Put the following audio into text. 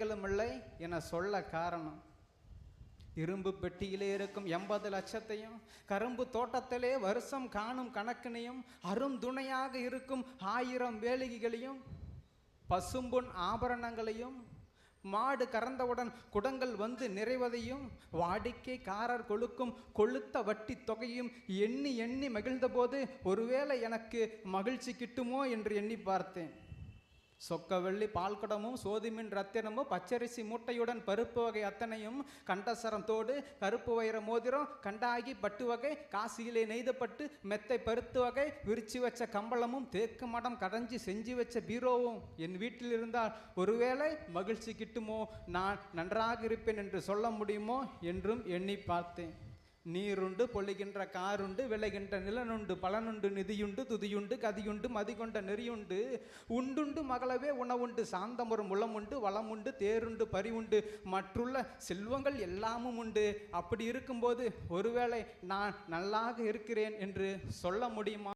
இல்லை என சொல்ல காரணம், இரும்பு பெட்டியிலே இருக்கும் 80 லட்சத்தையும் கரும்பு தோட்டத்திலே வருஷம் காணும் கணக்கினையும் அருந்துணையாக இருக்கும் 1000 வேலிகளையும் பசும்பொன் ஆபரணங்களையும் மாடு கறந்தவுடன் குடங்கள் வந்து நிறைவதையும் வாடிக்கைக்காரர் கொழுக்கும் கொளுத்த வட்டி தொகையும் எண்ணி எண்ணி மகிழ்ந்த போது ஒருவேளை எனக்கு மகிழ்ச்சி கிட்டுமோ என்று எண்ணி பார்த்தேன். சொக்க வெள்ளி பால்குடமும் சோதிமின் ரத்தினமும் பச்சரிசி மூட்டையுடன் பருப்பு வகை அத்தனையும் கண்டசரம் தோடு கருப்பு வைர மோதிரம் கண்டாகி பட்டு வகை காசியிலே நெய்தப்பட்டு மெத்தை பருத்து வகை விரிச்சு வச்ச கம்பளமும் தேக்கு மடம் கடைஞ்சி செஞ்சு வச்ச பீரோவும் என் வீட்டில் இருந்தால் ஒருவேளை மகிழ்ச்சி கிட்டுமோ, நான் நன்றாக இருப்பேன் என்று சொல்ல முடியுமோ என்றும் எண்ணி பார்த்தேன். நீருண்டு பொழிகின்ற காருண்டு விளைகின்ற நிலனுண்டு பலனுண்டு நிதியுண்டு துதியுண்டு கதியுண்டு மதிகொண்ட நெறியுண்டு உண்டுண்டு மகளவே உணவுண்டு சாந்தமுறும் உளமுண்டு வளமுண்டு தேருண்டு பரிவுண்டு மற்றுள்ள செல்வங்கள் எல்லாமும் உண்டு. அப்படி இருக்கும்போது ஒருவேளை நான் நல்லாக இருக்கிறேன் என்று சொல்ல முடியுமா?